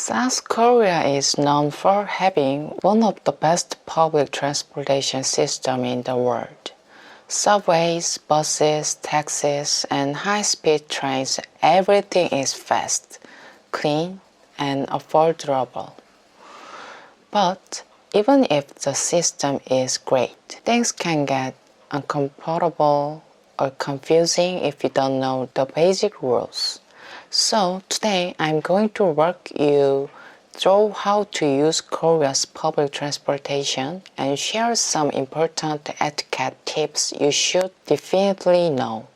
South Korea is known for having one of the best public transportation systems in the world. Subways, buses, taxis, and high-speed trains, everything is fast, clean, and affordable. But even if the system is great, things can get uncomfortable or confusing if you don't know the basic rules. So today I'm going to walk you through how to use Korea's public transportation and share some important etiquette tips you should definitely know.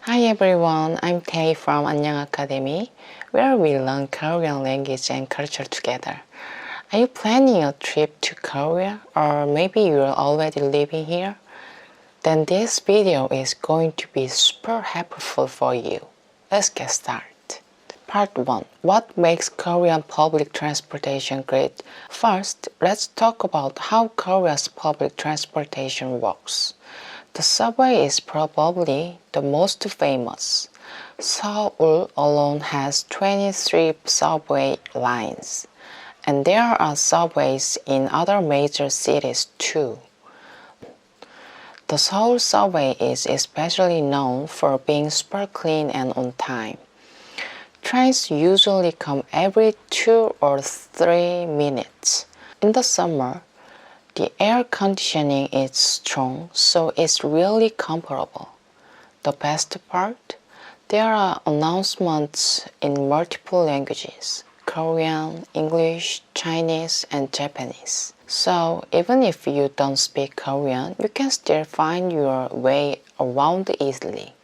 Hi everyone, I'm Tae from 안녕 Academy, where we learn Korean language and culture together. Are you planning a trip to Korea, or maybe you're already living here? Then this video is going to be super helpful for you. Let's get started. Part 1. What makes Korean public transportation great? First, let's talk about how Korea's public transportation works. The subway is probably the most famous. Seoul alone has 23 subway lines, and there are subways in other major cities too. The Seoul subway is especially known for being super clean and on time. Trains usually come every 2 or 3 minutes. In the summer, the air conditioning is strong, so it's really comfortable. The best part? There are announcements in multiple languages: Korean, English, Chinese, and Japanese. So even if you don't speak Korean, you can still find your way around easily.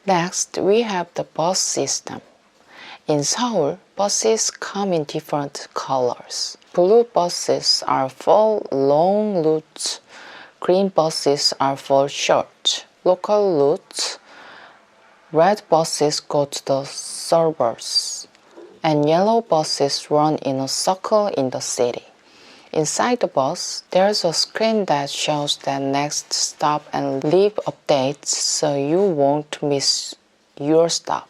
Next, we have the bus system. In Seoul, buses come in different colors. Blue buses are for long routes, green buses are for short, local routes, red buses go to the suburbs, and yellow buses run in a circle in the city. Inside the bus, there's a screen that shows the next stop and leave updates so you won't miss your stop.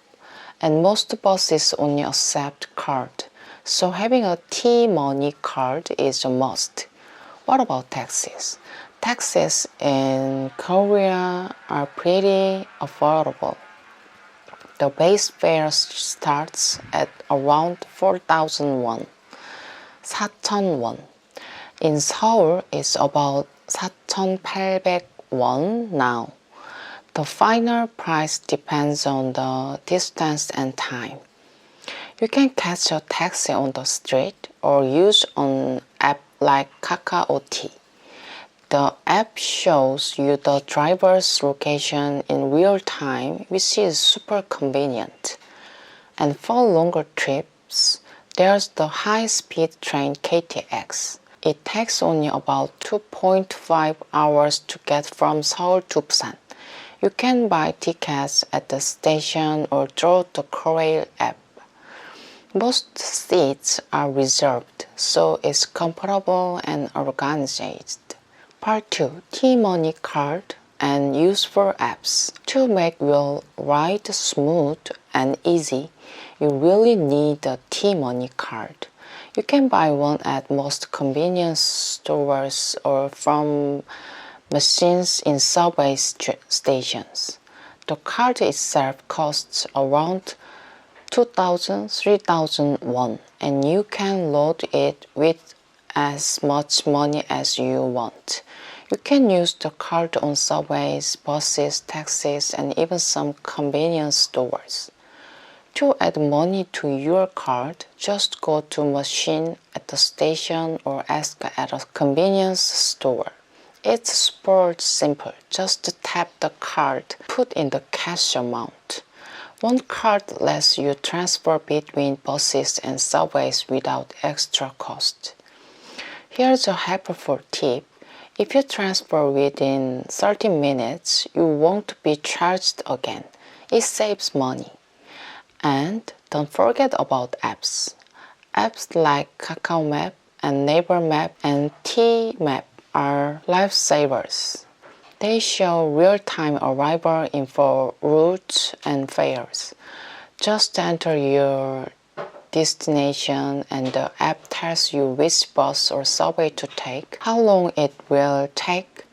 And most buses only accept card, so having a T-money card is a must. What about taxis? Taxis in Korea are pretty affordable. The base fare starts at around 4,000 won, 4,000 won. In Seoul, it's about 4,800 won now. The final price depends on the distance and time. You can catch a taxi on the street or use an app like Kakao. The app shows you the driver's location in real time, which is super convenient. And for longer trips, there's the high-speed train KTX. It takes only about 2.5 hours to get from Seoul to Busan. You can buy tickets at the station or through the Korea app. Most seats are reserved, so it's comfortable and organized. Part 2. T-money card and useful apps. To make your ride smooth and easy, you really need a T-money card. You can buy one at most convenience stores or from machines in subway stations. The card itself costs around 2,000, 3,000 won, and you can load it with as much money as you want. You can use the card on subways, buses, taxis, and even some convenience stores. To add money to your card, just go to a machine at the station or ask at a convenience store. It's super simple. Just tap the card, put in the cash amount. One card lets you transfer between buses and subways without extra cost. Here's a helpful tip. If you transfer within 30 minutes, you won't be charged again. It saves money. And don't forget about apps. Apps like Kakao Map and Neighbor Map and T-Map are lifesavers. They show real-time arrival info, routes, and fares. Just enter your destination and the app tells you which bus or subway to take, how long it will take,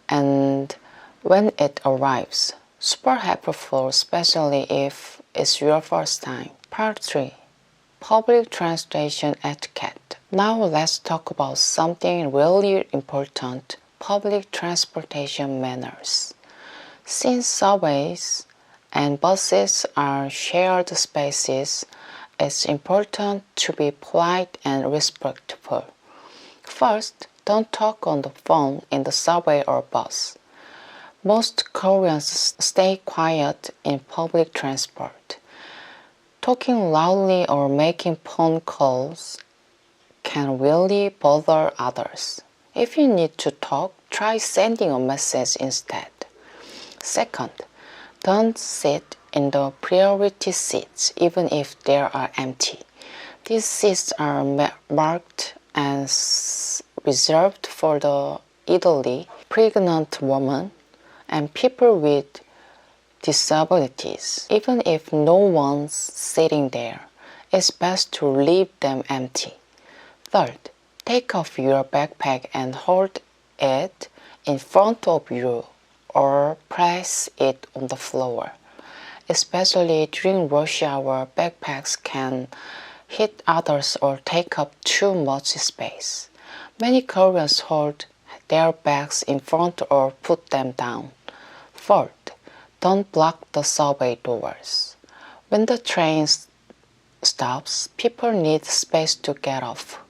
and when it arrives. Super helpful, especially if it's your first time. Part 3. Public transportation etiquette. Now let's talk about something really important, public transportation manners. Since subways and buses are shared spaces, it's important to be polite and respectful. First, don't talk on the phone in the subway or bus. Most Koreans stay quiet in public transport. Talking loudly or making phone calls can really bother others. If you need to talk, try sending a message instead. Second, don't sit in the priority seats even if they are empty. These seats are marked as reserved for the elderly, pregnant women, and people with disabilities. Even if no one's sitting there, it's best to leave them empty. Third, take off your backpack and hold it in front of you or press it on the floor. Especially during rush hour, backpacks can hit others or take up too much space. Many Koreans hold their bags in front or put them down. Fourth, don't block the subway doors. When the train stops, people need space to get off.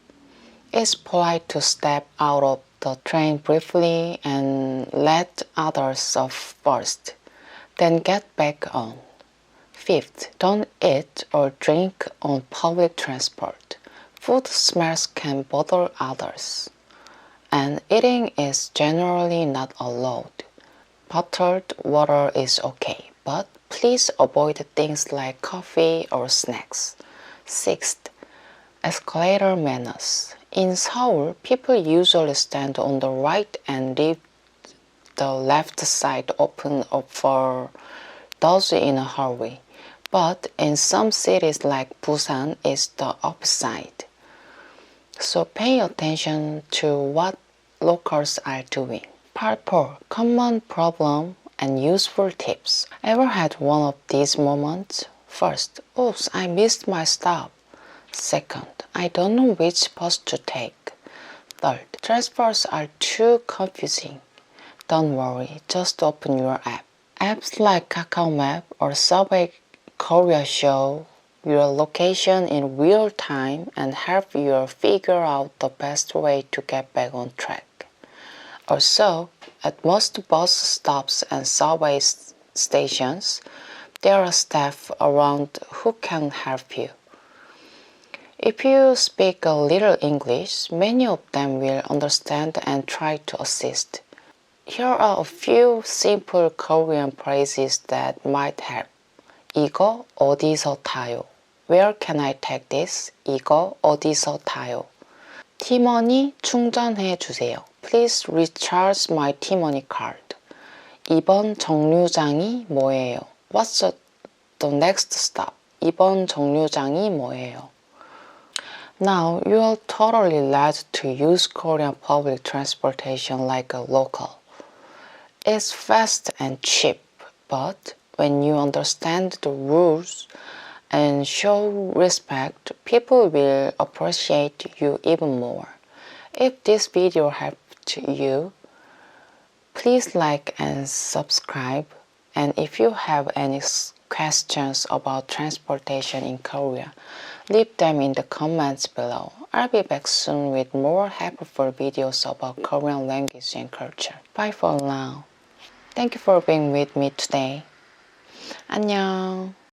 It's polite to step out of the train briefly and let others off first, then get back on. Fifth, don't eat or drink on public transport. Food smells can bother others, and eating is generally not allowed. Bottled water is okay, but please avoid things like coffee or snacks. Sixth, escalator manners. In Seoul, people usually stand on the right and leave the left side open up for those in a hurry. But in some cities like Busan, it's the opposite. So pay attention to what locals are doing. Part 4. Common problem and useful tips. Ever had one of these moments? First, oops, I missed my stop. Second, I don't know which bus to take. Third, transfers are too confusing. Don't worry, just open your app. Apps like Kakao Map or Subway Korea show your location in real time and help you figure out the best way to get back on track. Also, at most bus stops and subway stations, there are staff around who can help you. If you speak a little English, many of them will understand and try to assist. Here are a few simple Korean phrases that might help. 이거 어디서 타요? Where can I take this? 이거 어디서 타요? 티머니 충전해 주세요. Please recharge my T-money card. 이번 정류장이 뭐예요? What's the next stop? 이번 정류장이 뭐예요? Now you are totally led to use Korean public transportation like a local. It's fast and cheap, but when you understand the rules and show respect, people will appreciate you even more. If this video helped you, please like and subscribe. And if you have any questions about transportation in Korea, leave them in the comments below. I'll be back soon with more helpful videos about Korean language and culture. Bye for now. Thank you for being with me today. 안녕.